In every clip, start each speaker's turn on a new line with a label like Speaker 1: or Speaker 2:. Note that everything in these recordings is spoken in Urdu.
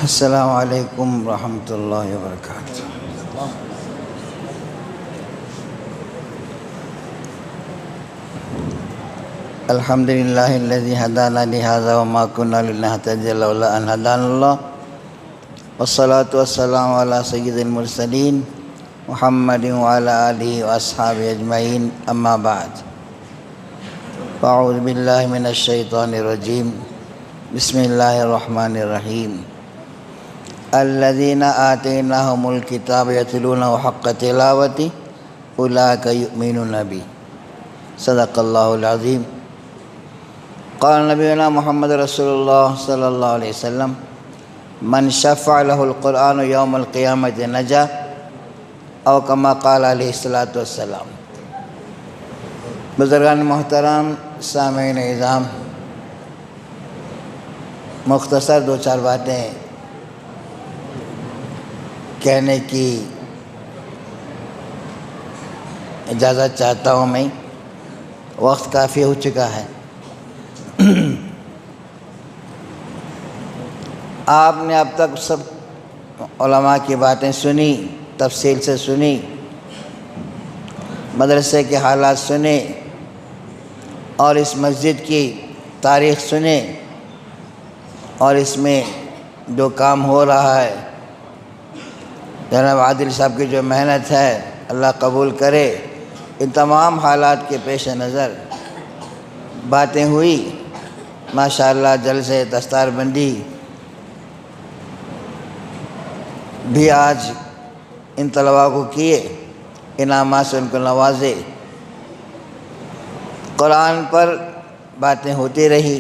Speaker 1: السلام علیکم ورحمۃ اللہ وبرکاتہ۔ الحمد للہ الذی ہدانا لہذا وما كنا لنہتدی لولا ان ہدانا اللہ، والصلاة والسلام علی سید المرسلین محمد وعلی آلہ واصحابہ اجمعین، اما بعد فاعوذ باللہ من الشیطان الرجیم، بسم اللہ الرحمن الرحیم۔ الذین آتیناہم الکتاب یتلونہ حق تلاوتہ اولئک یؤمنون بہ، صدق اللہ العظیم۔ قال نبینا محمد رسول اللہ صلی اللہ علیہ وسلم، من شفع لہ القرآن یوم القیامۃ نجا، او کما قال علیہ الصلاۃ والسلام۔ بزرگان محترم، سامعین اعظام، مختصر دو چار باتیں کہنے کی اجازت چاہتا ہوں میں، وقت کافی ہو چکا ہے۔ آپ نے اب تک سب علماء کی باتیں سنی، تفصیل سے سنی، مدرسے کے حالات سنے اور اس مسجد کی تاریخ سنے، اور اس میں جو کام ہو رہا ہے، جناب عادل صاحب کی جو محنت ہے، اللہ قبول کرے۔ ان تمام حالات کے پیش نظر باتیں ہوئی، ماشاءاللہ جلسے دستار بندی بھی آج ان طلباء کو کیے، انعامات سے ان کو نوازے، قرآن پر باتیں ہوتی رہی۔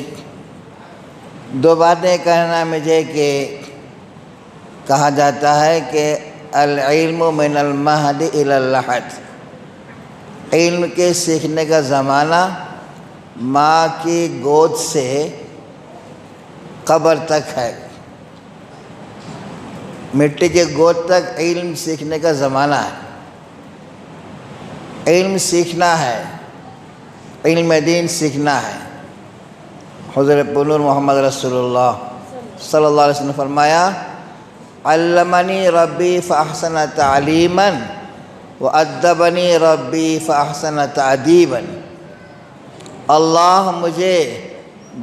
Speaker 1: دو باتیں کہنا مجھے کہ کہا جاتا ہے کہ العلم من المہد الی اللحد، علم کے سیکھنے کا زمانہ ماں کی گود سے قبر تک ہے، مٹی کے گود تک علم سیکھنے کا زمانہ ہے۔ علم سیکھنا ہے، علم دین سیکھنا ہے۔ حضرت پنور محمد رسول اللہ صلی اللہ علیہ وسلم نے فرمایا، علمنی ربی فاحسن تعلیما وادبنی ربی فاحسن تادیبا۔ اللہ مجھے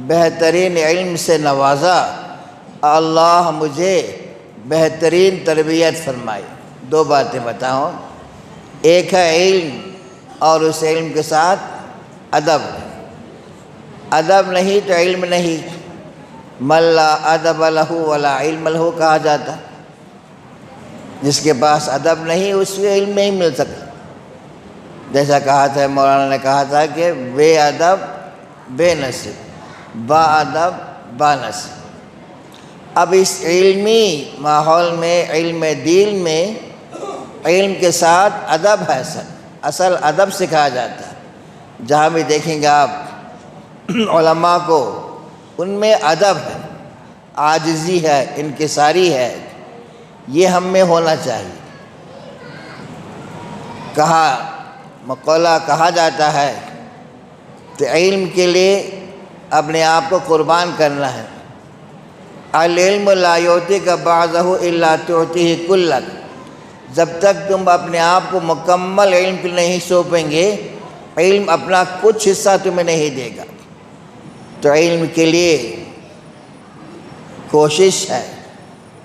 Speaker 1: بہترین علم سے نوازا، اللہ مجھے بہترین تربیت فرمائی۔ دو باتیں بتاؤں، ایک ہے علم اور اس علم کے ساتھ ادب۔ ادب نہیں تو علم نہیں، من لا ادب لہ ولا علم لہ کہا جاتا۔ جس کے پاس ادب نہیں اس کو علم نہیں مل سکتا۔ جیسا کہا تھا مولانا نے کہا تھا کہ بے ادب بے نصیب، با ادب با نصیب۔ اب اس علمی ماحول میں، علم دین میں، علم کے ساتھ ادب ہے، اصل ادب سکھایا جاتا ہے۔ جہاں بھی دیکھیں گے آپ علماء کو، ان میں ادب ہے، عاجزی ہے، انکساری ہے۔ یہ ہم میں ہونا چاہیے۔ مقولہ کہا جاتا ہے کہ علم کے لیے اپنے آپ کو قربان کرنا ہے۔ العلم لا یعطیک بعضہ الا تعطیہ کلک۔ جب تک تم اپنے آپ کو مکمل علم کو نہیں سونپیں گے، علم اپنا کچھ حصہ تمہیں نہیں دے گا۔ تو علم کے لیے کوشش ہے۔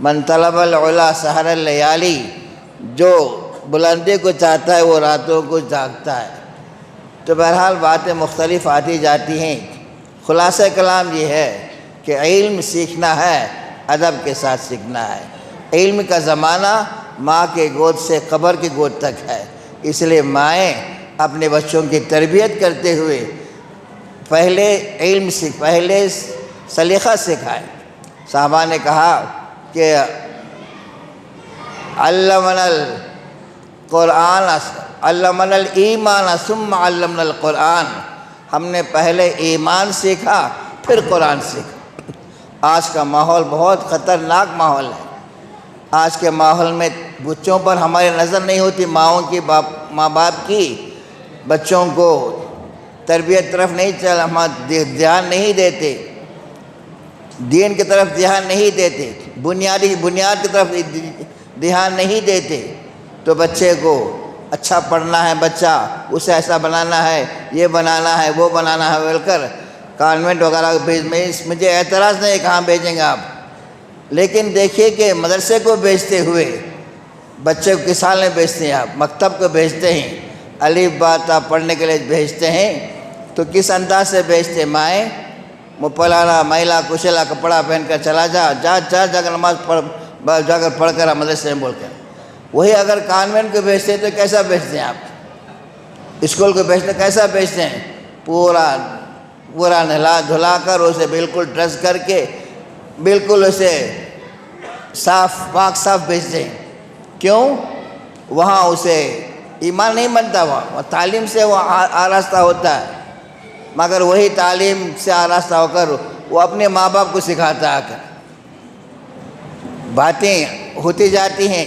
Speaker 1: من طلب العلا سحر اللیالی، جو بلندی کو چاہتا ہے وہ راتوں کو جاگتا ہے۔ تو بہرحال باتیں مختلف آتی جاتی ہیں۔ خلاصہ کلام یہ ہے کہ علم سیکھنا ہے، ادب کے ساتھ سیکھنا ہے۔ علم کا زمانہ ماں کے گود سے قبر کی گود تک ہے، اس لیے مائیں اپنے بچوں کی تربیت کرتے ہوئے پہلے سلیقہ سکھائیں۔ صحابہ نے کہا کہ علمنا القرآن علمنا الایمان ثم علمنا القرآن۔ ہم نے پہلے ایمان سیکھا پھر قرآن سیکھا۔ آج کا ماحول بہت خطرناک ماحول ہے۔ آج کے ماحول میں بچوں پر ہماری نظر نہیں ہوتی، ماں باپ کی بچوں کو تربیت طرف نہیں دھیان نہیں دیتے، دین کی طرف دھیان نہیں دیتے، بنیاد کی طرف دھیان نہیں دیتے تو بچے کو اچھا پڑھنا ہے، بچہ اسے ایسا بنانا ہے، یہ بنانا ہے، وہ بنانا ہے بول کر کانوینٹ وغیرہ مجھے اعتراض نہیں کہاں بھیجیں گے آپ، لیکن دیکھیے کہ مدرسے کو بھیجتے ہوئے بچے کو کس حال میں بھیجتے ہیں آپ، مکتب کو بھیجتے ہیں، الف با تا پڑھنے کے لیے بھیجتے ہیں تو کس انداز سے بھیجتے ہیں؟ مائیں مپلانا میلا کچلا کپڑا پہن کر چلا جا جا کر نماز جا کر پڑھ کر مدرسے میں بول کر، وہی اگر کانوینٹ کو بھیجتے ہیں تو کیسا بھیجتے ہیں آپ؟ اسکول کو بھیجتے کیسا بھیجتے ہیں؟ پورا نہلا دھلا کر اسے بالکل ڈریس کر کے بالکل اسے پاک صاف بھیجتے ہیں۔ کیوں؟ وہاں اسے ایمان نہیں بنتا، وہ تعلیم سے وہ آراستہ ہوتا ہے، مگر وہی تعلیم سے آراستہ ہو کر وہ اپنے ماں باپ کو سکھاتا ہے، باتیں ہوتی جاتی ہیں،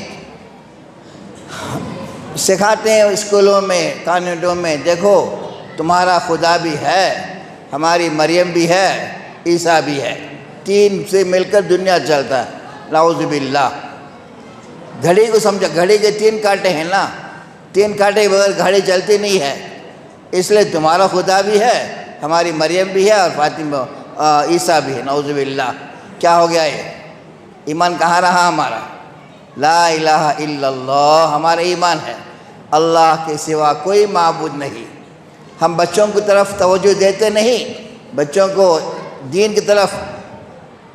Speaker 1: سکھاتے ہیں اسکولوں میں کانوینٹوں میں، دیکھو تمہارا خدا بھی ہے، ہماری مریم بھی ہے، عیسیٰ بھی ہے، تین سے مل کر دنیا چلتا ہے، نعوذ باللہ۔ گھڑی کو سمجھا، گھڑی کے تین کانٹے ہیں نا، تین کانٹے کے بغیر گھڑی چلتی نہیں ہے، اس لیے تمہارا خدا بھی ہے، ہماری مریم بھی ہے، اور فاطمہ عیسیٰ بھی ہے، نعوذ باللہ۔ کیا ہو گیا یہ؟ ایمان کہاں رہا ہمارا؟ لا الہ الا اللہ ہمارا ایمان ہے، اللہ کے سوا کوئی معبود نہیں۔ ہم بچوں کی طرف توجہ دیتے نہیں، بچوں کو دین کی طرف،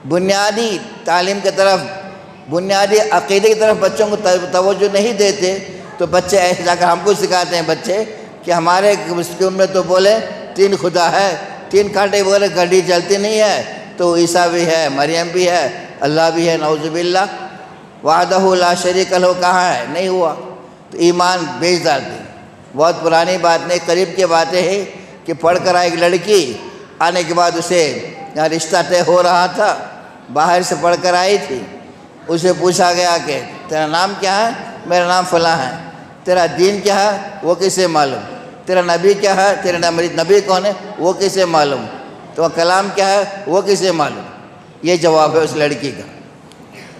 Speaker 1: بنیادی تعلیم کی طرف، بنیادی عقیدے کی طرف بچوں کو توجہ نہیں دیتے تو بچے ایسے جا کر ہم کو سکھاتے ہیں بچے کہ ہمارے اسکول میں تو بولے تین خدا ہے، تین کانٹے وغیرہ گھڑی چلتی نہیں ہے، تو عیسیٰ بھی ہے، مریم بھی ہے، اللہ بھی ہے، نعوذ باللہ۔ وحدہ لا شریک لہ کہاں ہے؟ نہیں ہوا، تو ایمان بیچ ڈالتے۔ بہت پرانی بات نہیں، قریب کی باتیں ہیں کہ پڑھ کر آئی ایک لڑکی، آنے کے بعد اسے یہاں رشتہ طے ہو رہا تھا، باہر سے پڑھ کر آئی تھی، اسے پوچھا گیا کہ تیرا نام کیا ہے؟ میرا نام فلاں ہے۔ تیرا دین کیا ہے؟ وہ کسے معلوم؟ تیرا نبی کیا ہے؟ تیرا نبی کون ہے؟ وہ کسے معلوم؟ تو کلام کیا ہے؟ وہ کسے معلوم؟ یہ جواب ہے اس لڑکی کا۔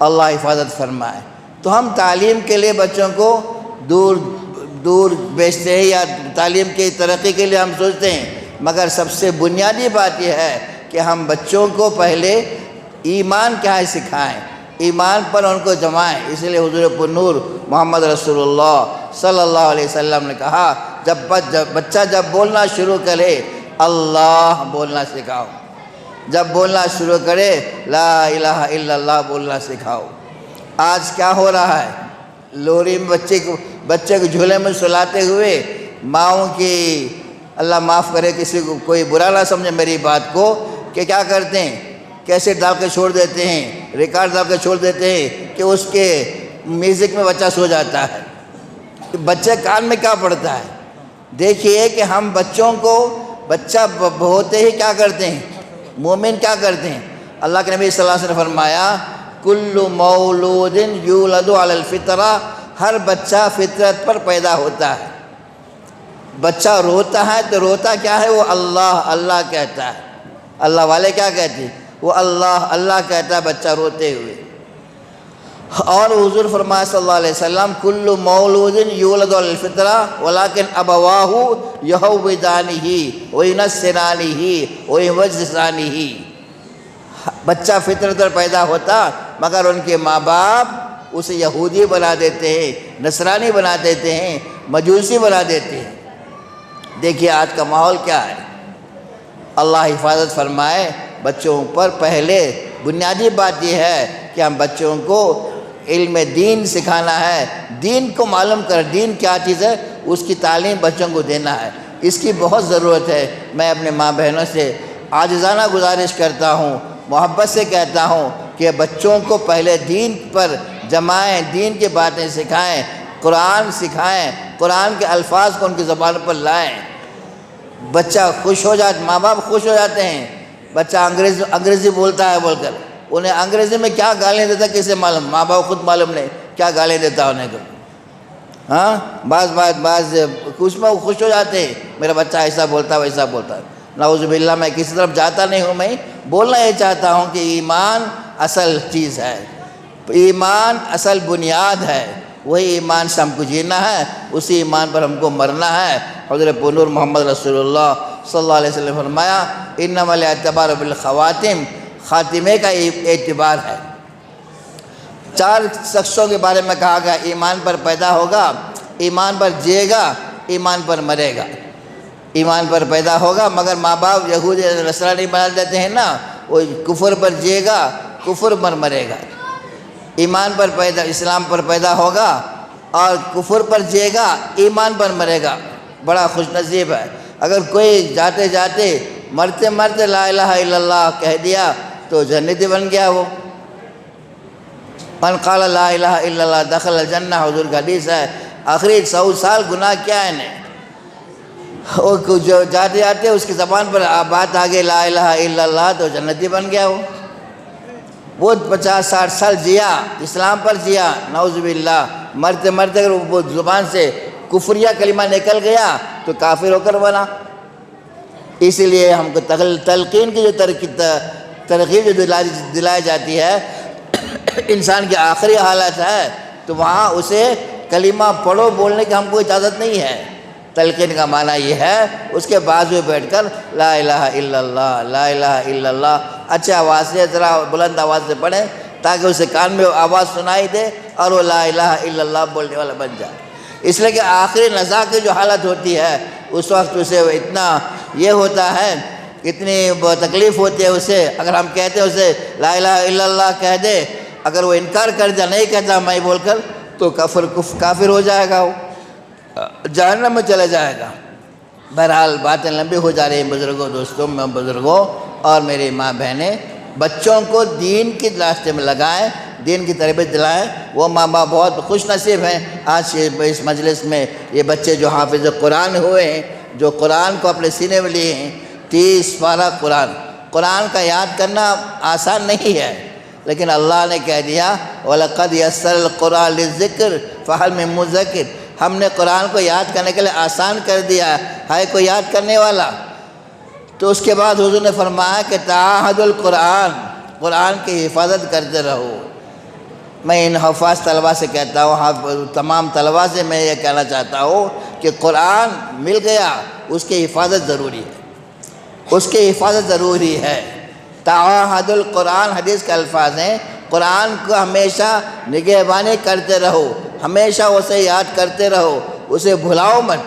Speaker 1: اللہ حفاظت فرمائے۔ تو ہم تعلیم کے لیے بچوں کو دور بیچتے ہیں، یا تعلیم کی ترقی کے لیے ہم سوچتے ہیں، مگر سب سے بنیادی بات یہ ہے کہ ہم بچوں کو پہلے ایمان کیا ہے سکھائیں، ایمان پر ان کو جمائیں۔ اس لیے حضور پر نور محمد رسول اللہ صلی اللہ علیہ وسلم نے کہا جب بچہ بولنا شروع کرے اللہ بولنا سکھاؤ، جب بولنا شروع کرے لا الہ الا اللہ بولنا سکھاؤ۔ آج کیا ہو رہا ہے؟ لوری میں بچے کو جھولے میں سلاتے ہوئے ماؤں کی، اللہ معاف کرے کسی کو کوئی برا نہ سمجھے میری بات کو، کہ کیا کرتے ہیں؟ کیسے ڈال کے چھوڑ دیتے ہیں، ریکارڈ ڈال کے چھوڑ دیتے ہیں کہ اس کے میوزک میں بچہ سو جاتا ہے۔ بچے کان میں کیا پڑتا ہے؟ دیکھیے کہ ہم بچوں کو، بچہ ہوتے ہی کیا کرتے ہیں؟ مومن کیا کرتے ہیں؟ اللہ کے نبی صلی اللہ علیہ وسلم نے فرمایا کل مولود یولد علی الفطرہ، ہر بچہ فطرت پر پیدا ہوتا ہے۔ بچہ روتا ہے تو روتا کیا ہے؟ وہ اللہ اللہ کہتا ہے۔ اللہ والے کیا کہتے ہیں؟ وہ اللہ اللہ کہتا ہے بچہ روتے ہوئے۔ اور حضور فرمایا صلی اللہ علیہ وسلم کل مولود یولد علی الفطرہ ولکن ابواہ یہودانہ وینصرانہ ویمجسانہ، بچہ فطرت پر پیدا ہوتا مگر ان کے ماں باپ اسے یہودی بنا دیتے ہیں، نصرانی بنا دیتے ہیں، مجوسی بنا دیتے ہیں۔ دیکھیے آج کا ماحول کیا ہے۔ اللہ حفاظت فرمائے بچوں پر۔ پہلے بنیادی بات یہ ہے کہ ہم بچوں کو علم دین سکھانا ہے، دین کو معلوم کر، دین کیا چیز ہے اس کی تعلیم بچوں کو دینا ہے، اس کی بہت ضرورت ہے۔ میں اپنے ماں بہنوں سے عاجزانہ گزارش کرتا ہوں، محبت سے کہتا ہوں کہ بچوں کو پہلے دین پر جمائیں، دین کی باتیں سکھائیں، قرآن سکھائیں، قرآن کے الفاظ کو ان کی زبان پر لائیں۔ بچہ خوش ہو جاتا، ماں باپ خوش ہو جاتے ہیں، بچہ انگریزی بولتا ہے بول کر، انہیں انگریزی میں کیا گالیاں دیتا کسے معلوم؟ ماں باپ خود معلوم نہیں کیا گالیاں دیتا انہیں کو۔ ہاں بعض کچھ میں خوش ہو جاتے ہیں میرا بچہ ایسا بولتا ویسا بولتا ہے۔ نعوذ باللہ، میں کسی طرف جاتا نہیں ہوں، میں بولنا یہ چاہتا ہوں کہ ایمان اصل چیز ہے، ایمان اصل بنیاد ہے، وہی ایمان سے ہم کو جینا ہے، اسی ایمان پر ہم کو مرنا ہے۔ حضرت نور محمد رسول اللہ صلی اللہ علیہ وسلم نے فرمایا انما الاعتبار بالخواتم، خاتمے کا اعتبار ہے۔ 4 شخصوں کے بارے میں کہا گیا، ایمان پر پیدا ہوگا، ایمان پر جیے گا، ایمان پر مرے گا۔ ایمان پر پیدا ہوگا مگر ماں باپ یہودی نصرانی بنا دیتے ہیں نا، وہ کفر پر جیے گا، کفر پر مرے گا۔ ایمان پر پیدا، اسلام پر پیدا ہوگا اور کفر پر جیے گا، ایمان پر مرے گا۔ بڑا خوش نصیب ہے۔ اگر کوئی جاتے جاتے مرتے مرتے لا الہ الا اللہ کہہ دیا تو جنتی بن گیا وہ۔ من قال لا الہ الا اللہ دخل الجنہ، حضور کا حدیث ہے۔ آخری 100 سال گناہ کیا ہے انہیں، وہ جو جاتے جاتے اس کی زبان پر بات آگے لا الہ الا اللہ تو جنتی بن گیا وہ 50-60 سال جیا، اسلام پر جیا، نعوذ باللہ، مرتے مرتے اگر وہ زبان سے کفریہ کلمہ نکل گیا تو کافر ہو کر بنا۔ اسی لیے ہم کو تلقین کی جو ترغیب جو دلائی جاتی ہے، انسان کی آخری حالت ہے تو وہاں اسے کلمہ پڑھو بولنے کی ہم کو اجازت نہیں ہے۔ تلقین کا معنی یہ ہے اس کے بازو بیٹھ کر لا الہ الا اللہ، لا الہ الا اللہ اچھے آواز سے، ذرا بلند آواز سے پڑھیں تاکہ اسے کان میں آواز سنائی دے اور وہ لا الہ الا اللہ بولنے والا بن جائے۔ اس لیے کہ آخری نزا کی جو حالت ہوتی ہے اس وقت اسے اتنا یہ ہوتا ہے، اتنی تکلیف ہوتی ہے اسے، اگر ہم کہتے ہیں اسے لا الہ الا اللہ کہہ دے، اگر وہ انکار کر جائے، نہیں کہتا میں بول کر، تو کافر ہو جائے گا، وہ جہنم میں چلا جائے گا۔ بہرحال باتیں لمبی ہو جا رہی ہیں بزرگوں، دوستوں میں بزرگوں اور میری ماں بہنیں، بچوں کو دین کی راستے میں لگائیں، دین کی تربیت دلائیں۔ وہ ماں باپ بہت خوش نصیب ہیں آج اس مجلس میں یہ بچے جو حافظ قرآن ہوئے ہیں، جو قرآن کو اپنے سینے میں لیے ہیں۔ 30 پارہ قرآن کا یاد کرنا آسان نہیں ہے، لیکن اللہ نے کہہ دیا وَلَقَدْ يَسَّرَ الْقُرْآنَ لِلذِّكْرِ فَهَلْ مِن مُّدَّكِرٍ، ہم نے قرآن کو یاد کرنے کے لیے آسان کر دیا ہے کوئی یاد کرنے والا؟ تو اس کے بعد حضور نے فرمایا کہ تعاہد القرآن، قرآن کی حفاظت کرتے رہو۔ میں ان حفاظ طلبہ سے کہتا ہوں، تمام طلبہ سے میں یہ کہنا چاہتا ہوں کہ قرآن مل گیا، اس کی حفاظت ضروری ہے، اس کی حفاظت ضروری ہے۔ تعاہد القرآن حدیث کے الفاظ ہیں، قرآن کو ہمیشہ نگہبانی کرتے رہو، ہمیشہ اسے یاد کرتے رہو، اسے بھلاؤ مت۔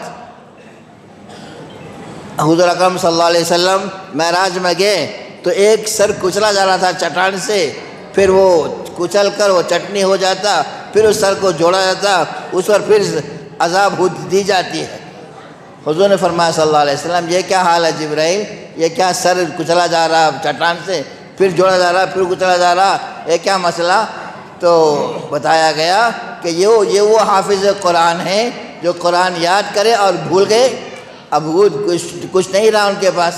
Speaker 1: حضور اکرم صلی اللہ علیہ وسلم معراج میں گئے تو ایک سر کچلا جا رہا تھا چٹان سے، پھر وہ کچل کر وہ چٹنی ہو جاتا، پھر اس سر کو جوڑا جاتا، اس پر پھر عذاب دی جاتی ہے۔ حضور نے فرمایا صلی اللہ علیہ وسلم یہ کیا حال ہے جبرائیل، یہ کیا سر کچلا جا رہا چٹان سے، پھر جوڑا جا رہا، پھر کچلا جا رہا، یہ کیا مسئلہ؟ تو بتایا گیا کہ یہ وہ حافظ قرآن ہیں جو قرآن یاد کرے اور بھول گئے، اب کچھ نہیں رہا ان کے پاس،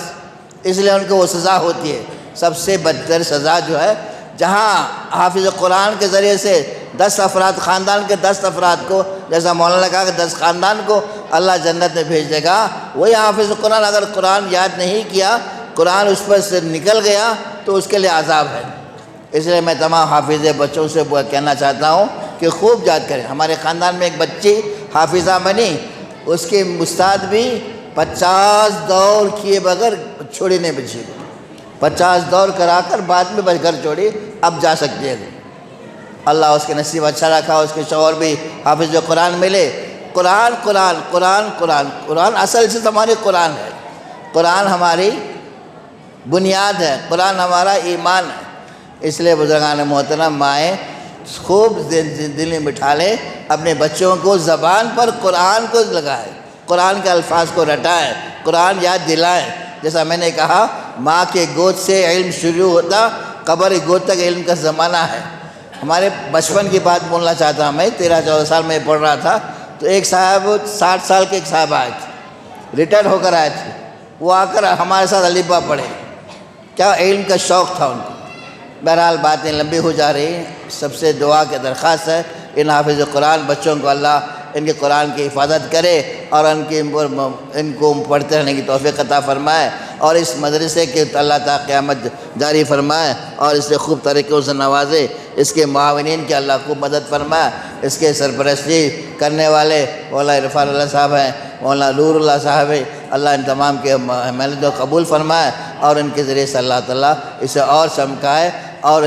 Speaker 1: اس لیے ان کو وہ سزا ہوتی ہے۔ سب سے بدتر سزا جو ہے، جہاں حافظ قرآن کے ذریعے سے 10 افراد، خاندان کے 10 افراد کو، جیسا مولانا نے کہا کہ 10 خاندان کو اللہ جنت میں بھیج دے گا، وہی حافظ قرآن اگر قرآن یاد نہیں کیا، قرآن اس پر سے نکل گیا تو اس کے لیے عذاب ہے۔ اس لیے میں تمام حافظ بچوں سے کہنا چاہتا ہوں کہ خوب یاد کریں۔ ہمارے خاندان میں ایک بچی حافظہ بنی، اس کے استاد بھی 50 دور کیے بغیر چھوڑی نہیں بچی کو، 50 دور کرا کر بعد میں بس گھر چھوڑی، اب جا سکتی ہے۔ اللہ اس کے نصیب اچھا رکھا، اس کے شوہر بھی حافظ قرآن ملے۔ قرآن قرآن قرآن قرآن قرآن اصل سے ہماری قرآن ہے، قرآن ہماری بنیاد ہے، قرآن ہمارا ایمان ہے۔ اس لیے بزرگان محترم، مائیں خوب دل میں بٹھا لیں، اپنے بچوں کو زبان پر قرآن کو لگائیں، قرآن کے الفاظ کو رٹائیں، قرآن یاد دلائیں۔ جیسا میں نے کہا، ماں کے گود سے علم شروع ہوتا، قبر گود تک علم کا زمانہ ہے۔ ہمارے بچپن کی بات بولنا چاہتا ہوں، میں 13-14 سال میں پڑھ رہا تھا تو ایک صاحب 60 سال کے ایک صاحب آئے تھے، ریٹائر ہو کر آئے تھے، وہ آ کر ہمارے ساتھ الف با پڑھے، کیا علم کا شوق تھا ان کو۔ بہرحال باتیں لمبی ہو جا رہی ہیں، سب سے دعا کی درخواست ہے ان حافظ قرآن بچوں کو اللہ ان کے قرآن کی حفاظت کرے اور ان کو پڑھتے رہنے کی توفیق عطا فرمائے۔ اور اس مدرسے کے اللہ تعالیٰ قیامت جاری فرمائے اور اسے خوب طریقوں سے نوازے، اس کے معاونین کی اللہ خوب مدد فرمائے، اس کے سرپرستی کرنے والے مولانا عرفان اللہ صاحب ہیں، مولانا نور اللہ صاحب ہیں، اللہ ان تمام کے محنت کو قبول فرمائے اور ان کے ذریعے سے اللہ تعالیٰ اسے اور چمکائے اور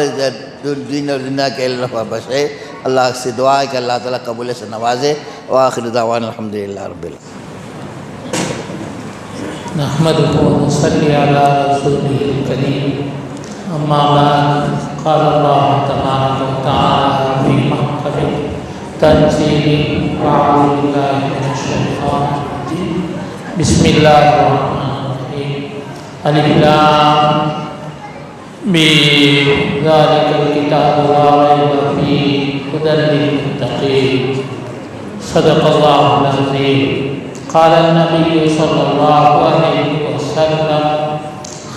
Speaker 1: دین اور دنیا کے علم پر بخشے۔ اللہ سے دعا ہے کہ اللہ تعالیٰ قبول سے نوازے۔ وآخر دعوانا الحمدللہ رب العالمین۔
Speaker 2: نحمده ونصلي على رسوله الكريم اما بعد قال الله تبارك وتعالى في محكم تنزيله اعوذ بالله من الشيطان الرجيم بسم الله الرحمن الرحيم الف لام میم ذلك الكتاب لا ريب فيه هدى للمتقين صدق الله العظيم۔ قال النبي صلى الله عليه وسلم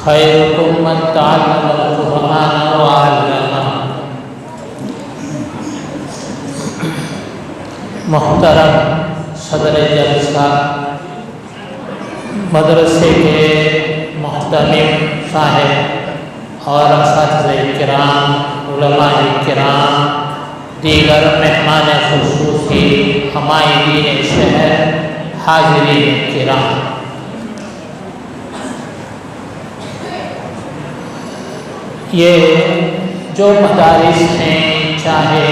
Speaker 2: خيركم من تعلم القرآن وعلمه۔ محترم صدر جلسہ، مدرسے کے محترم صاحب اور اساتذہ کرام، علماء کرام، دیگر مہمان خصوصی، حمائدین شہر، حاضرین کرام، یہ جو مدارس ہیں، چاہے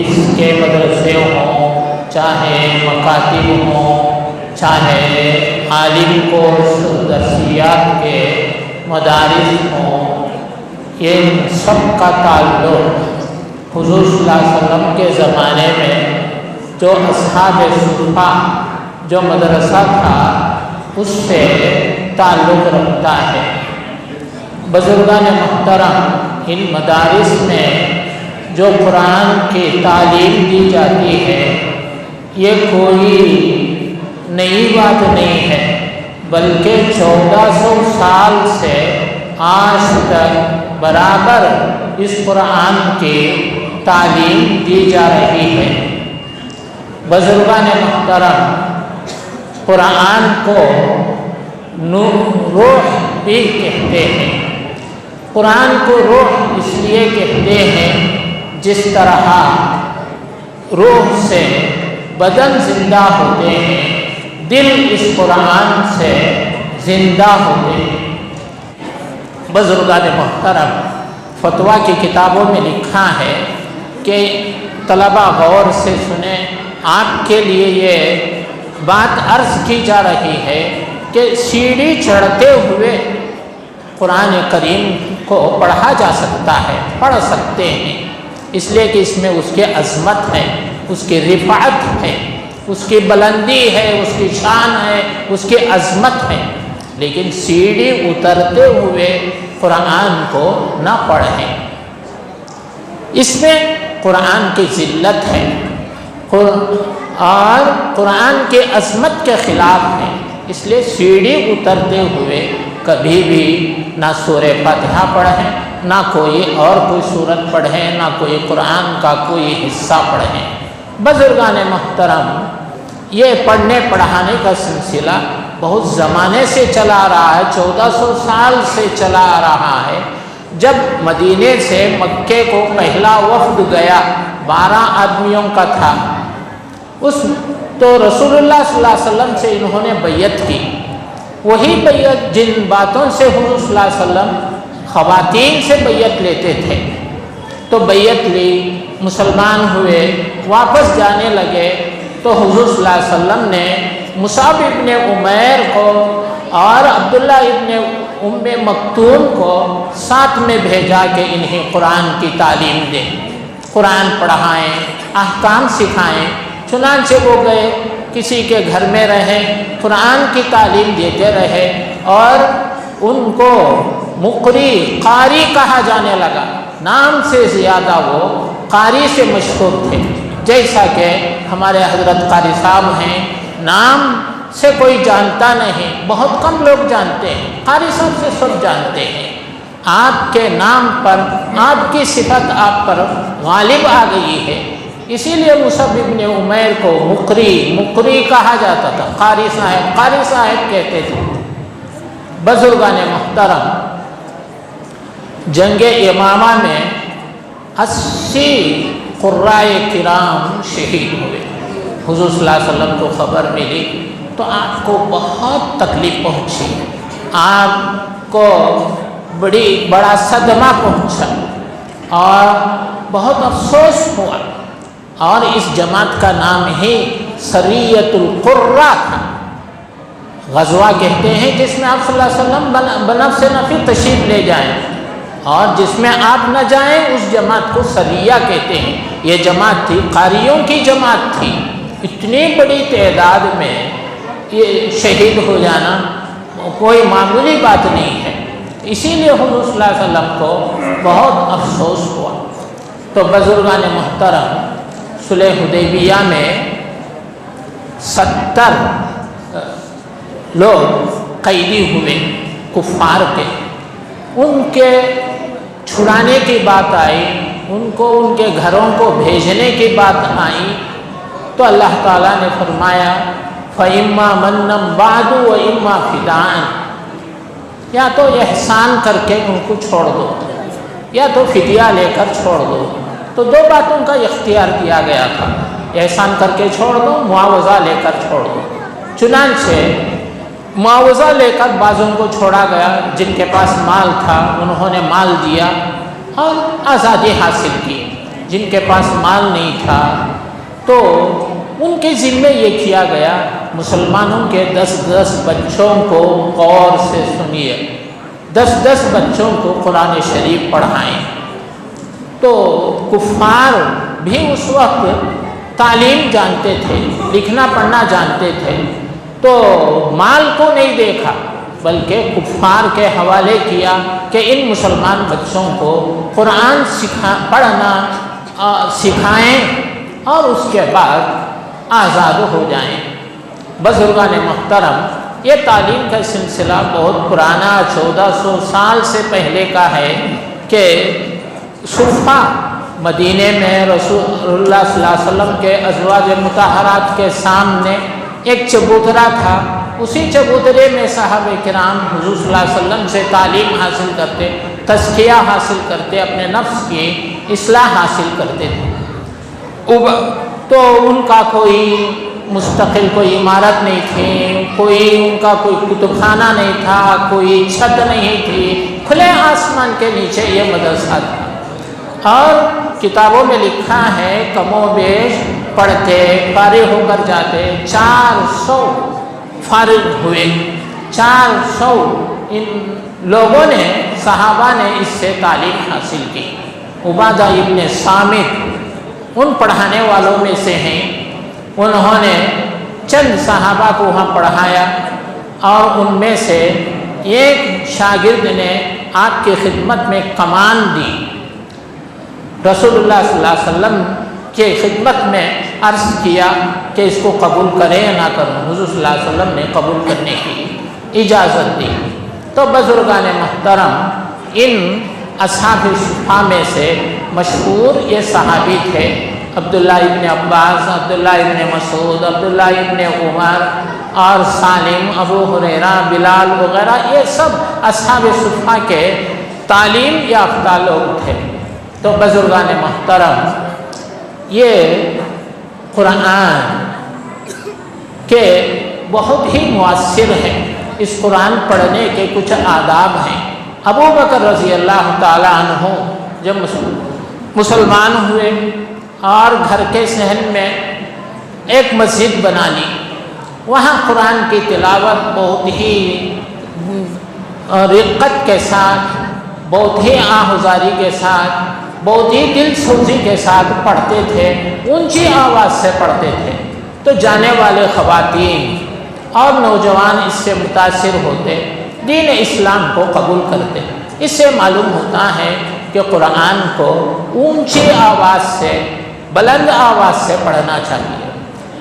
Speaker 2: اس کے مدرسے ہوں، چاہے مکاتب ہوں، چاہے عالم کورس درسیات کے مدارس ہوں، یہ سب کا تعلق حضور صلی اللہ علیہ وسلم کے زمانے میں جو اصحاب صفہ جو مدرسہ تھا اس سے تعلق رکھتا ہے۔ بزرگان محترم، ان مدارس میں جو قرآن کی تعلیم دی جاتی ہے یہ کوئی نئی بات نہیں ہے، بلکہ 1400 سال سے آج تک برابر اس قرآن کی تعلیم دی جا رہی ہے۔ بزرگان محترم، قرآن کو روح بھی کہتے ہیں۔ قرآن کو روح اس لیے کہتے ہیں جس طرح روح سے بدن زندہ ہوتے ہیں، دل اس قرآن سے زندہ ہوتے ہیں۔ بزرگان محترم، فتویٰ کی کتابوں میں لکھا ہے کہ طلبہ غور سے سنیں، آپ کے لیے یہ بات عرض کی جا رہی ہے کہ سیڑھی چڑھتے ہوئے قرآن کریم کو پڑھا جا سکتا ہے، پڑھ سکتے ہیں، اس لیے کہ اس میں اس کے عظمت ہے، اس کی رفعت ہے، اس کی بلندی ہے، اس کی شان ہے، اس کی عظمت ہے، لیکن سیڑھی اترتے ہوئے قرآن کو نہ پڑھیں۔ اس میں قرآن کی ذلت ہے اور قرآن کے عظمت کے خلاف ہے، اس لیے سیڑھی اترتے ہوئے کبھی بھی نہ سورہ فاتحہ پڑھیں، نہ کوئی اور کوئی سورت پڑھیں، نہ کوئی قرآن کا کوئی حصہ پڑھیں۔ بزرگان محترم، یہ پڑھنے پڑھانے کا سلسلہ بہت زمانے سے چلا آ رہا ہے، 1400 سال سے چلا آ رہا ہے۔ جب مدینے سے مکے کو پہلا وفد گیا، 12 آدمیوں کا تھا، تو رسول اللہ صلی اللہ علیہ وسلم سے انہوں نے بیعت کی، وہی بیعت جن باتوں سے حضور صلی اللہ علیہ وسلم خواتین سے بیعت لیتے تھے۔ تو بیعت لی، مسلمان ہوئے، واپس جانے لگے تو حضور صلی اللہ علیہ وسلم نے مصعب ابن عمیر کو اور عبداللہ ابن ام مکتوم کو ساتھ میں بھیجا کہ انہیں قرآن کی تعلیم دیں، قرآن پڑھائیں، احکام سکھائیں۔ چنانچہ وہ گئے، کسی کے گھر میں رہے، قرآن کی تعلیم دیتے رہے اور ان کو مقری، قاری کہا جانے لگا۔ نام سے زیادہ وہ قاری سے مشہور تھے، جیسا کہ ہمارے حضرت قاری صاحب ہیں، نام سے کوئی جانتا نہیں، بہت کم لوگ جانتے ہیں، قاری صاحب سے سب جانتے ہیں۔ آپ کے نام پر، آپ کی صفت آپ پر غالب آ گئی ہے، اسی لیے مصعب ابن عمیر کو مقری کہا جاتا تھا، قاری صاحب کہتے تھے۔ بزرگان محترم، جنگ یمامہ میں 80 قرائے کرام شہید ہوئے۔ حضور صلی اللہ علیہ وسلم کو خبر ملی تو آپ کو بہت تکلیف پہنچی، آپ کو بڑا صدمہ پہنچا اور بہت افسوس ہوا، اور اس جماعت کا نام ہی سریۃ القرہ تھا۔ غزوہ کہتے ہیں جس میں آپ صلی اللہ علیہ وسلم بنفس نفی تشریف لے جائیں، اور جس میں آپ نہ جائیں اس جماعت کو سریہ کہتے ہیں۔ یہ جماعت تھی، قاریوں کی جماعت تھی۔ اتنی بڑی تعداد میں یہ شہید ہو جانا کوئی معمولی بات نہیں ہے، اسی لیے حضور صلی اللہ علیہ وسلم کو بہت افسوس ہوا۔ تو بزرگان محترم، صلح حدیبیہ میں 70 لوگ قیدی ہوئے کفار کے، ان کے چھڑانے کی بات آئی، ان کو ان کے گھروں کو بھیجنے کی بات آئی، تو اللہ تعالیٰ نے فرمایا فَإِمَّا مَنًّا بَعْدُ وَإِمَّا فِدَاءً، یا تو احسان کر کے ان کو چھوڑ دو یا تو فدیہ لے کر چھوڑ دو۔ تو دو باتوں کا اختیار دیا گیا تھا، احسان کر کے چھوڑ دو، معاوضہ لے کر چھوڑ دو۔ چنانچہ معاوضہ لے کر بعضوں کو چھوڑا گیا، جن کے پاس مال تھا انہوں نے مال دیا اور آزادی حاصل کی، جن کے پاس مال نہیں تھا تو ان کے ذمے یہ کیا گیا مسلمانوں کے 10 بچوں کو غور سے سنیے، 10 بچوں کو قرآن شریف پڑھائیں۔ تو کفار بھی اس وقت تعلیم جانتے تھے، لکھنا پڑھنا جانتے تھے، تو مال کو نہیں دیکھا بلکہ کفار کے حوالے کیا کہ ان مسلمان بچوں کو قرآن پڑھنا سکھائیں اور اس کے بعد آزاد ہو جائیں۔ بزرگان محترم، یہ تعلیم کا سلسلہ بہت پرانا 1400 سال سے پہلے کا ہے کہ صفہ مدینے میں رسول اللہ صلی اللہ علیہ وسلم کے ازواج مطہرات کے سامنے ایک چبوترا تھا، اسی چبوترے میں صحابہ کرام حضور صلی اللہ علیہ وسلم سے تعلیم حاصل کرتے، تزکیہ حاصل کرتے، اپنے نفس کی اصلاح حاصل کرتے تھے۔ تو ان کا کوئی مستقل کوئی عمارت نہیں تھی، ان کا کوئی کتب خانہ نہیں تھا، کوئی چھت نہیں تھی، کھلے آسمان کے نیچے یہ مدرسہ تھا، اور کتابوں میں لکھا ہے کم و بیش پڑھتے فارغ ہو کر جاتے 400 فارغ ہوئے، 400 ان لوگوں نے صحابہ نے اس سے تعلیم حاصل کی۔ عبادہ ابن صامت ان پڑھانے والوں میں سے ہیں، انہوں نے چند صحابہ کو وہاں پڑھایا، اور ان میں سے ایک شاگرد نے آپ کی خدمت میں کمان دی، رسول اللہ صلی اللہ علیہ وسلم کے خدمت میں عرض کیا کہ اس کو قبول کریں یا نہ کریں، حضور صلی اللہ علیہ وسلم نے قبول کرنے کی اجازت دی۔ تو بزرگان محترم، ان اصحاب صفہ میں سے مشہور یہ صحابی تھے عبداللہ ابن عباس، عبداللہ ابن مسعود، عبداللہ ابن عمر اور سالم، ابو ہریرہ، بلال وغیرہ، یہ سب اصحاب صفہ کے تعلیم یافتہ لوگ تھے۔ تو بزرگان محترم، یہ قرآن کے بہت ہی مؤثر ہے، اس قرآن پڑھنے کے کچھ آداب ہیں۔ ابو بکر رضی اللہ تعالیٰ عنہ جب مسلمان ہوئے اور گھر کے صحن میں ایک مسجد بنا لی، وہاں قرآن کی تلاوت بہت ہی رقت کے ساتھ، بہت ہی آہوزاری کے ساتھ، بہت ہی دل سوزی کے ساتھ پڑھتے تھے، اونچی آواز سے پڑھتے تھے۔ تو جانے والے خواتین اور نوجوان اس سے متاثر ہوتے، دین اسلام کو قبول کرتے۔ اس سے معلوم ہوتا ہے کہ قرآن کو اونچی آواز سے، بلند آواز سے پڑھنا چاہیے۔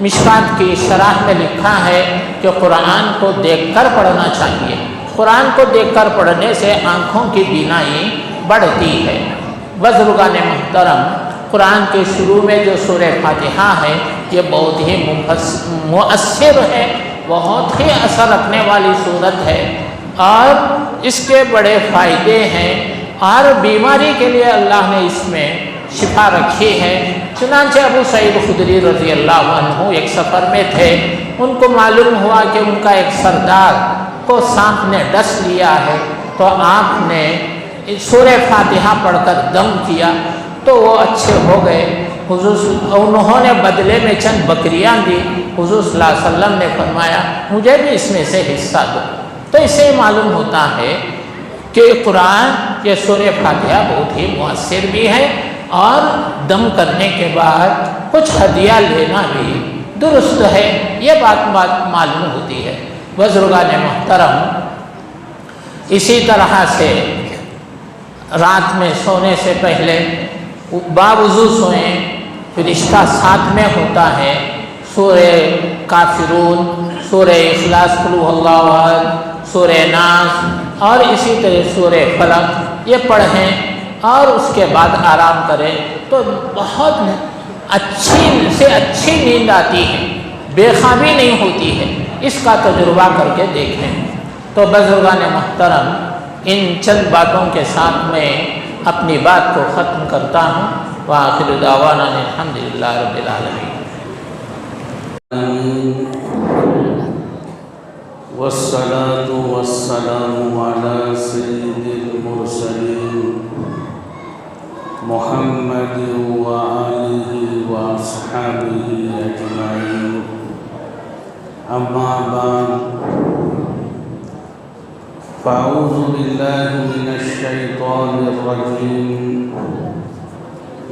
Speaker 2: مشکات کی شرح میں لکھا ہے کہ قرآن کو دیکھ کر پڑھنا چاہیے، قرآن کو دیکھ کر پڑھنے سے آنکھوں کی بینائی بڑھتی ہے۔ بزرگان محترم، قرآن کے شروع میں جو سورہ فاتحہ ہے یہ بہت ہی مؤثر ہے، بہت ہی اثر رکھنے والی سورت ہے، اور اس کے بڑے فائدے ہیں، اور بیماری کے لیے اللہ نے اس میں شفا رکھی ہے۔ چنانچہ ابو سعید خدری رضی اللہ عنہ ایک سفر میں تھے، ان کو معلوم ہوا کہ ان کا ایک سردار کو سانپ نے ڈس لیا ہے، تو آپ نے سورہ فاتحہ پڑھ کر دم کیا تو وہ اچھے ہو گئے۔ انہوں نے بدلے میں چند بکریاں دی، حضور صلی اللہ علیہ وسلم نے فرمایا مجھے بھی اس میں سے حصہ دو۔ تو اس سے معلوم ہوتا ہے کہ قرآن یہ سورہ فاتحہ بہت ہی مؤثر بھی ہے، اور دم کرنے کے بعد کچھ ہدیہ لینا بھی درست ہے، یہ بات معلوم ہوتی ہے۔ بزرگان محترم، اسی طرح سے رات میں سونے سے پہلے باوضو سوئیں، فرشتہ ساتھ میں ہوتا ہے، سورہ کافرون، سورہ اخلاص، قل ھو اللہ احد، سورہ ناس اور اسی طرح سورہ فلق، یہ پڑھیں اور اس کے بعد آرام کریں تو بہت اچھی سے اچھی نیند آتی ہے، بے خوابی نہیں ہوتی ہے۔ اس کا تجربہ کر کے دیکھیں۔ تو بزرگان محترم، ان چند باتوں کے ساتھ میں اپنی بات کو ختم کرتا ہوں۔ وآخر دعوانا الحمدللہ رب العالمین۔
Speaker 3: والصلاة والسلام على سيد المرسلين محمد وآله وأصحابه أجمعين، أما بعد، فأعوذ بالله من الشيطان الرجيم،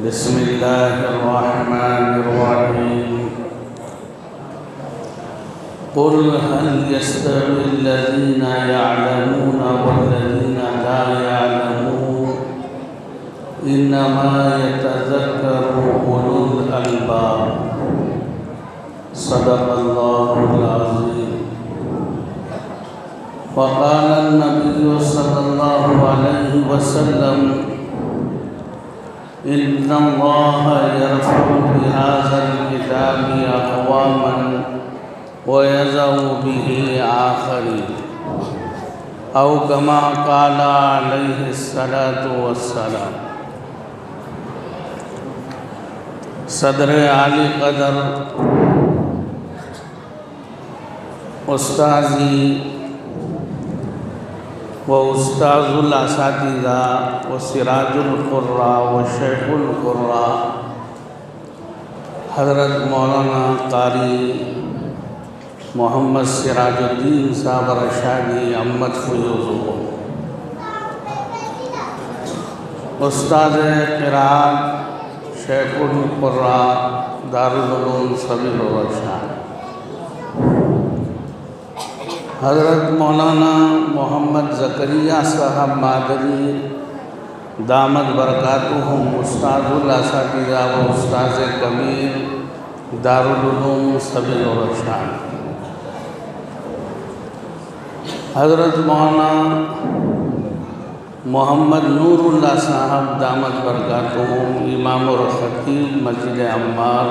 Speaker 3: بسم الله الرحمن الرحيم، قل هل يستوي الذين يعلمون والذين لا يعلمون، إنما يتذكر أولو الألباب، صدق الله العظيم۔ وقال النبي صلى الله عليه وسلم إن الله يرفع بهذا الكتاب أقواما ويضع به آخرين، أو كما قال عليه الصلاة والسلام۔ صدر عالی قدر استاذی و استاذ الاساتذہ و سراج القراء و شیخ القراء حضرت مولانا قاری محمد سراج الدین صاحب رشادی امت فیوزو، استاد قراءت شیخ القراء دارالعلوم سبیل الرشاد حضرت مولانا محمد زکریا صاحب مادری دامت برکاتہم، استاد الاساتذہ و استاذ کبیر دارالعلوم سبیل الرشاد، حضرت مولانا محمد نور اللہ صاحب دامت برکاتہم، امام اور خطیب مسجد عمار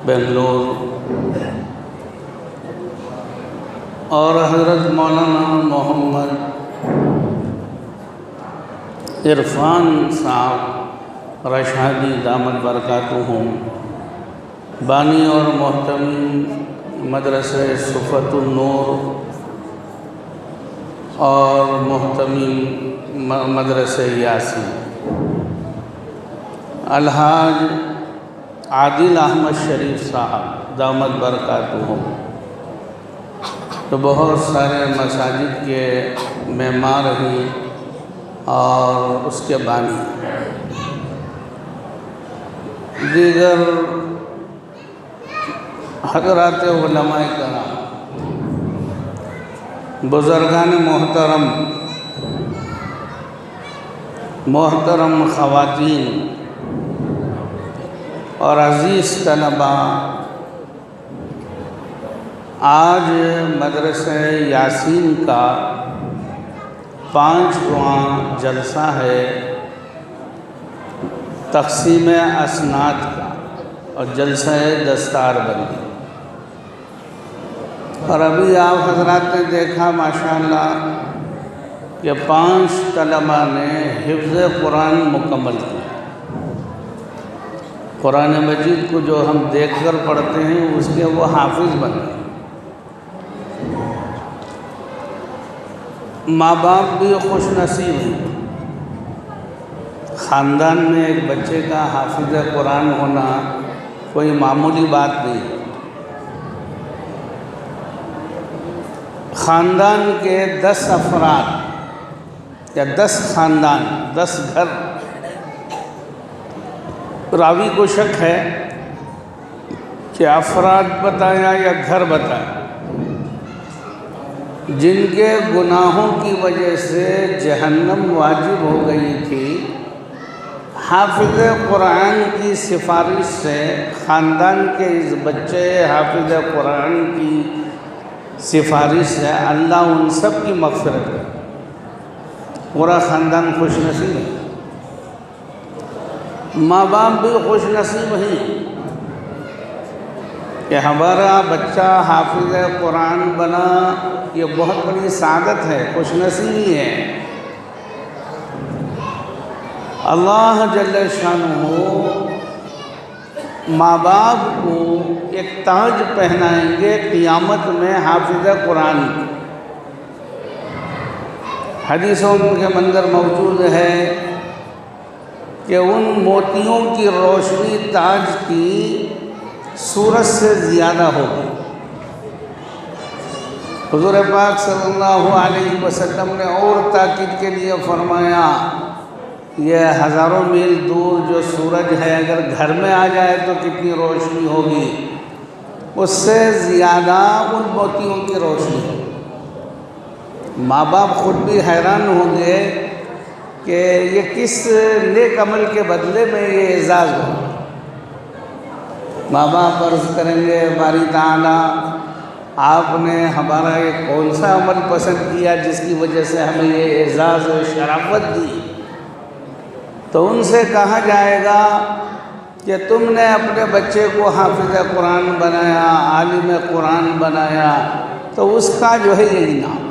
Speaker 3: بنگلور، اور حضرت مولانا محمد عرفان صاحب رشادی دامت برکاتہم، بانی اور محتمی مدرسہ صفت النور اور محتمی مدرسہ یاسین، الحاج عادل احمد شریف صاحب دامت برکاتہم، تو بہت سارے مساجد کے معمار ہیں اور اس کے بانی، دیگر حضرات علماء کرام، بزرگان محترم خواتین اور عزیز طلباء، آج مدرسہ یاسین کا 5واں جلسہ ہے تقسیم اسناد کا اور جلسہ دستار بندی، اور ابھی آپ حضرات نے دیکھا ماشاءاللہ کہ 5 طلباء نے حفظ قرآن مکمل کیا۔ قرآن مجید کو جو ہم دیکھ کر پڑھتے ہیں اس کے وہ حافظ بن گئے۔ ماں باپ بھی خوش نصیب ہیں، خاندان میں ایک بچے کا حافظ قرآن ہونا کوئی معمولی بات نہیں۔ خاندان کے 10 افراد یا 10 خاندان، 10 گھر، راوی کو شک ہے کہ افراد بتایا یا گھر بتایا، جن کے گناہوں کی وجہ سے جہنم واجب ہو گئی تھی، حافظ قرآن کی سفارش سے خاندان کے اس بچے حافظ قرآن کی سفارش سے اللہ ان سب کی مغفرت کرے۔ پورا خاندان خوش نصیب ہے، ماں باپ بھی خوش نصیب ہیں کہ ہمارا بچہ حافظ قرآن بنا، یہ بہت بڑی سعادت ہے، خوش نصیبی ہے۔ اللہ جل شانہ ماں باپ کو ایک تاج پہنائیں گے قیامت میں حافظ قرآن کی۔ حدیثوں کے اندر موجود ہے کہ ان موتیوں کی روشنی تاج کی سورج سے زیادہ ہوگی۔ حضور پاک صلی اللہ علیہ وسلم نے اور تاکید کے لیے فرمایا، یہ ہزاروں میل دور جو سورج ہے اگر گھر میں آ جائے تو کتنی روشنی ہوگی، اس سے زیادہ ان موتیوں کی روشنی ہوگی۔ ماں باپ خود بھی حیران ہوں گے کہ یہ کس نیک عمل کے بدلے میں یہ اعزاز ہو۔ ماں باپ عرض کریں گے، باری تعالیٰ آپ نے ہمارا یہ کون سا عمل پسند کیا جس کی وجہ سے ہمیں یہ اعزاز و شرافت دی؟ تو ان سے کہا جائے گا کہ تم نے اپنے بچے کو حافظ قرآن بنایا، عالم قرآن بنایا، تو اس کا جو ہے یہ انعام۔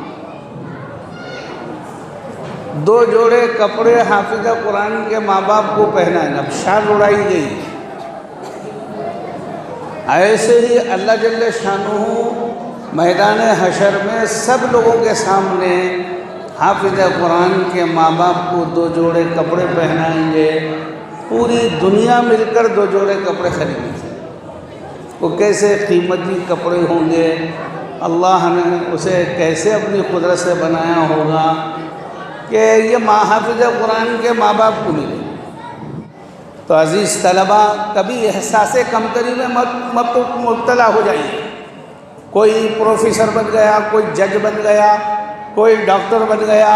Speaker 3: 2 جوڑے کپڑے حافظ قرآن کے ماں باپ کو پہنائیں، اب شال اڑائی گئی۔ ایسے ہی اللہ جل شانہ میدان حشر میں سب لوگوں کے سامنے حافظ قرآن کے ماں باپ کو 2 جوڑے کپڑے پہنائیں گے۔ پوری دنیا مل کر 2 جوڑے کپڑے خریدیں گے۔ وہ کیسے قیمتی کپڑے ہوں گے، اللہ نے اسے کیسے اپنی قدرت سے بنایا ہوگا کہ یہ حافظ قرآن کے ماں باپ کو ملے۔ تو عزیز طلباء، کبھی احساس کمتری میں مت مبتلا ہو جائیے۔ کوئی پروفیسر بن گیا، کوئی جج بن گیا، کوئی ڈاکٹر بن گیا،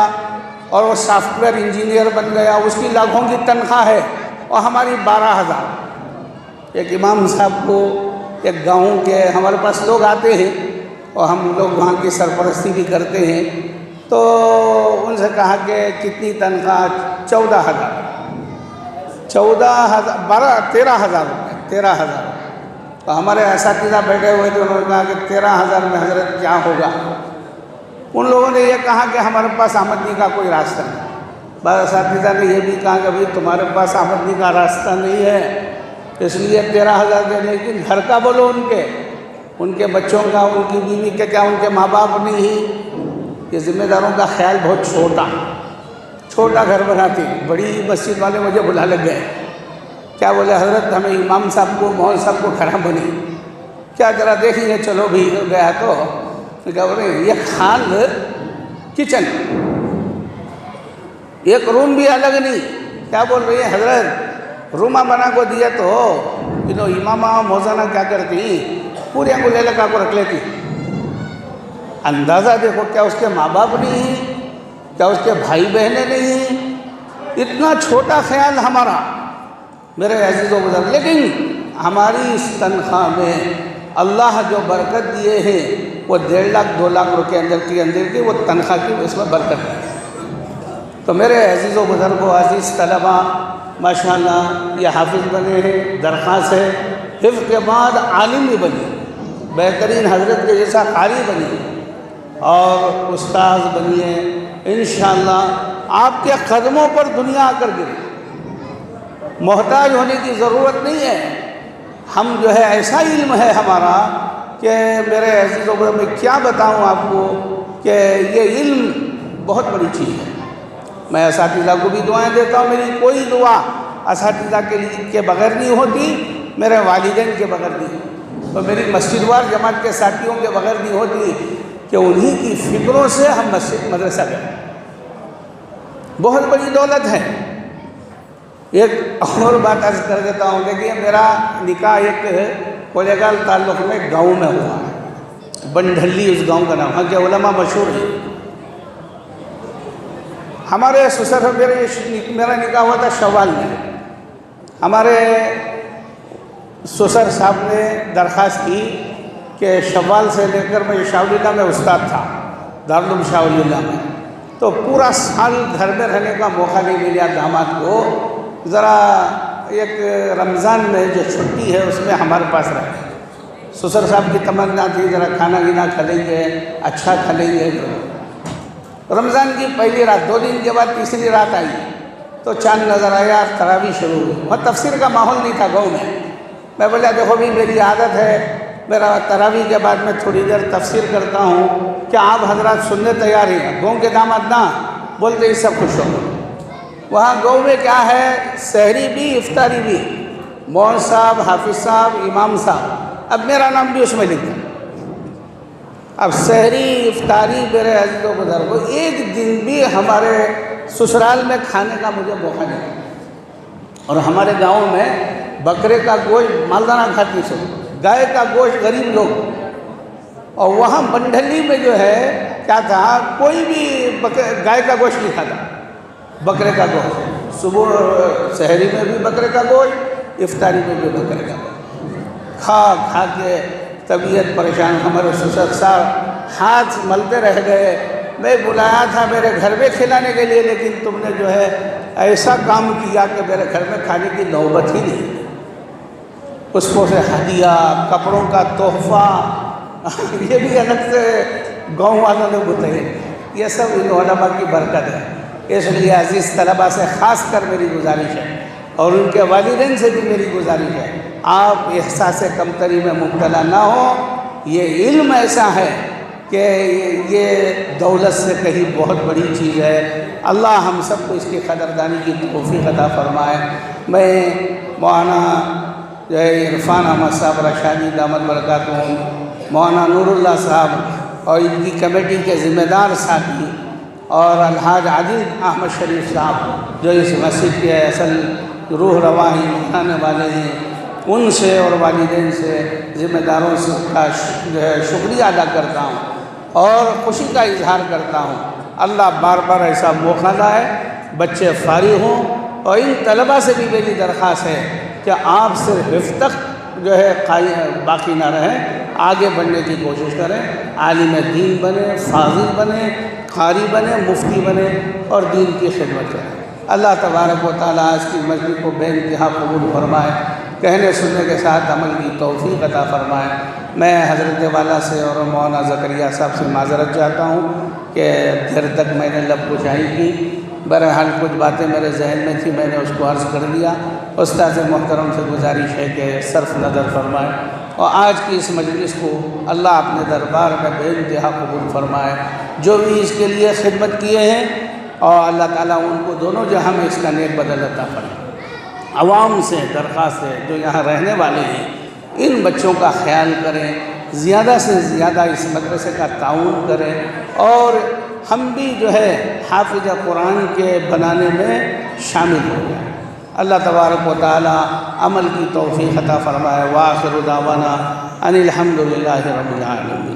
Speaker 3: اور وہ سافٹ ویئر انجینئر بن گیا، اس کی لاکھوں کی تنخواہ ہے اور ہماری 12,000۔ ایک امام صاحب کو ایک گاؤں کے ہمارے پاس لوگ آتے ہیں اور ہم لوگ وہاں کی سرپرستی بھی کرتے ہیں، تو ان سے کہا کہ کتنی تنخواہ؟ 14,000 13,000 روپے 13,000۔ تو ہمارے اساتذہ بیٹھے ہوئے تھے، انہوں نے کہا کہ 13,000 میں حضرت کیا ہوگا؟ ان لوگوں نے یہ کہا کہ ہمارے پاس آمدنی کا کوئی راستہ نہیں۔ بعض اساتذہ نے یہ بھی کہا کہ بھائی تمہارے پاس آمدنی کا راستہ نہیں ہے اس لیے 13,000 دے، لیکن گھر کا بولو، ان کے بچوں کا، ان کی بیوی کے، کیا ان کے ماں باپ نہیں؟ یہ ذمہ داروں کا خیال بہت چھوٹا گھر بناتی۔ بڑی مسجد والے مجھے بلا لگ گئے، کیا بولے حضرت ہمیں امام صاحب کو، مول صاحب کو کھڑا بنی، کیا ذرا دیکھیے؟ چلو بھی گیا تو کہا بولے یہ خان کچن، ایک روم بھی الگ نہیں۔ کیا بول رہی ہے حضرت؟ رومہ بنا کو دیا تو امامہ موزانہ کیا کرتی؟ پورے کو لے لگا کو رکھ لیتی۔ اندازہ دیکھو، کیا اس کے ماں باپ نہیں ہیں؟ کیا اس کے بھائی بہنیں نہیں ہیں؟ اتنا چھوٹا خیال ہمارا، میرے عزیز و بزرگ۔ لیکن ہماری اس تنخواہ میں اللہ جو برکت دیے ہیں وہ 1.5 لاکھ 2 لاکھ روپے اندر کی وہ تنخواہ کی اس میں برکت ہے۔ تو میرے عزیز و بزرگوں، عزیز طلباء، ماشاءاللہ یہ حافظ بنے ہیں، درخواست ہے حفظ کے بعد عالم بھی بنے۔ بہترین حضرت کے جیسا قاری بنیے اور استاذ بنیے، انشاءاللہ آپ کے قدموں پر دنیا آ کر گرے۔ محتاج ہونے کی ضرورت نہیں ہے۔ ہم جو ہے ایسا علم ہے ہمارا کہ میرے عزیزوں کو میں کیا بتاؤں آپ کو کہ یہ علم بہت بڑی چیز ہے۔ میں اساتذہ کو بھی دعائیں دیتا ہوں، میری کوئی دعا اساتذہ کے بغیر نہیں ہوتی، میرے والدین کے بغیر نہیں ہوتی، اور میری مسجد وار جماعت کے ساتھیوں کے بغیر نہیں ہوتی کہ انہی کی فکروں سے ہم مسجد مدرسہ گئے۔ بہت بڑی دولت ہے۔ ایک اور بات عرض کر دیتا ہوں، دیکھیے میرا نکاح ایک کولیگال تعلق میں گاؤں میں ہوا ہے، بنڈھلی اس گاؤں کا نام، وہاں کے علماء مشہور ہیں۔ ہمارے سسر میرا نکاح ہوا تھا شوال میں۔ ہمارے سسر صاحب نے درخواست کی کہ شوال سے لے کر میں شاہ ولی اللہ میں استاد تھا، دارالعلوم شاہ ولی اللہ میں، تو پورا سال گھر میں رہنے کا موقع نہیں ملا داماد کو، ذرا ایک رمضان میں جو چھٹی ہے اس میں ہمارے پاس رہے۔ سسر صاحب کی تمنا تھی ذرا کھانا گینا کھا لیں گے، اچھا کھا لیں گے۔ رمضان کی پہلی رات، 2 دن کے بعد تیسری رات آئی تو چاند نظر آیا، تراویح شروع ہوئی۔ وہاں تفسیر کا ماحول نہیں تھا گاؤں میں بولا دیکھو بھی میری عادت ہے، میرا تراویح کے بعد میں تھوڑی دیر تفسیر کرتا ہوں، کیا آپ حضرات سننے تیار ہیں؟ گاؤں کے داماد نہ بولتے، اس سے خوش ہو۔ وہاں گاؤں میں کیا ہے، سحری بھی افطاری بھی، مول صاحب، حافظ صاحب، امام صاحب، اب میرا نام بھی اس میں لکھ دیں۔ اب سحری افطاری میرے عزیزوں بزرگوں، ایک دن بھی ہمارے سسرال میں کھانے کا مجھے موقع نہیں۔ اور ہمارے گاؤں میں بکرے کا گوشت مالدارہ کھاتی سب، گائے کا گوشت غریب لوگ، اور وہاں بنڈھلی میں جو ہے کیا تھا، کوئی بھی گائے کا گوشت نہیں کھاتا، بکرے کا گوشت، صبح سحری میں بھی بکرے کا گوشت، افطاری میں بھی بکرے کا گوشت، کھا کے طبیعت پریشان۔ ہمارے سسر صاحب ہاتھ ملتے رہ گئے، میں بلایا تھا میرے گھر میں کھلانے کے لیے، لیکن تم نے جو ہے ایسا کام کیا کہ میرے گھر میں کھانے کی نوبت ہی نہیں۔ اس کو سے ہدیہ، کپڑوں کا تحفہ، یہ بھی الگ سے گاؤں والوں نے بتائے۔ یہ سب ان علماء کی برکت ہے۔ اس لیے عزیز طلباء سے خاص کر میری گزارش ہے، اور ان کے والدین سے بھی میری گزارش ہے، آپ احساس کمتری میں مبتلا نہ ہوں۔ یہ علم ایسا ہے کہ یہ دولت سے کہیں بہت بڑی چیز ہے۔ اللہ ہم سب کو اس کی قدردانی کی توفیق عطا فرمائے۔ میں مولانا جو ہے عرفان احمد صاحب رشادی دامت برکاتہم، مولانا نور اللہ صاحب اور ان کی کمیٹی کے ذمہ دار ساتھی، اور الحاج عادل احمد شریف صاحب جو اس مسجد کے اصل روح رواحی بنانے والے ہیں، ان سے اور والدین سے، ذمہ داروں سے کا جو ہے شکریہ ادا کرتا ہوں اور خوشی کا اظہار کرتا ہوں۔ اللہ بار بار ایسا موقع لائے، بچے فارغ ہوں، اور ان طلباء سے بھی میری درخواست ہے کہ آپ صرف حفظ تک جو ہے باقی نہ رہیں، آگے بڑھنے کی کوشش کریں، عالم دین بنے، فاضل بنے، قاری بنے، مفتی بنے، اور دین کی خدمت کریں۔ اللہ تبارک و تعالیٰ اس کی مجلس کو بے انتہا قبول فرمائے، کہنے سننے کے ساتھ عمل کی توفیق عطا فرمائے۔ میں حضرت والا سے اور مولانا زکریا صاحب سے معذرت چاہتا ہوں کہ دیر تک میں نے لب کشائی کی، بہرحال کچھ باتیں میرے ذہن میں تھی، میں نے اس کو عرض کر دیا۔ استاد محترم سے گزارش ہے کہ صرف نظر فرمائے، اور آج کی اس مجلس کو اللہ اپنے دربار میں بے انتہا قبول فرمائے۔ جو بھی اس کے لیے خدمت کیے ہیں، اور اللہ تعالیٰ ان کو دونوں جہاں میں اس کا نیک بدل عطا فرمائے۔ عوام سے درخواست ہے جو یہاں رہنے والے ہیں، ان بچوں کا خیال کریں، زیادہ سے زیادہ اس مدرسے کا تعاون کریں، اور ہم بھی جو ہے حافظ قرآن کے بنانے میں شامل ہو جائیں۔ اللہ تبارک و تعالی عمل کی توفیق عطا فرمائے۔ وآخر دعوانا ان الحمد للہ رب العالمین۔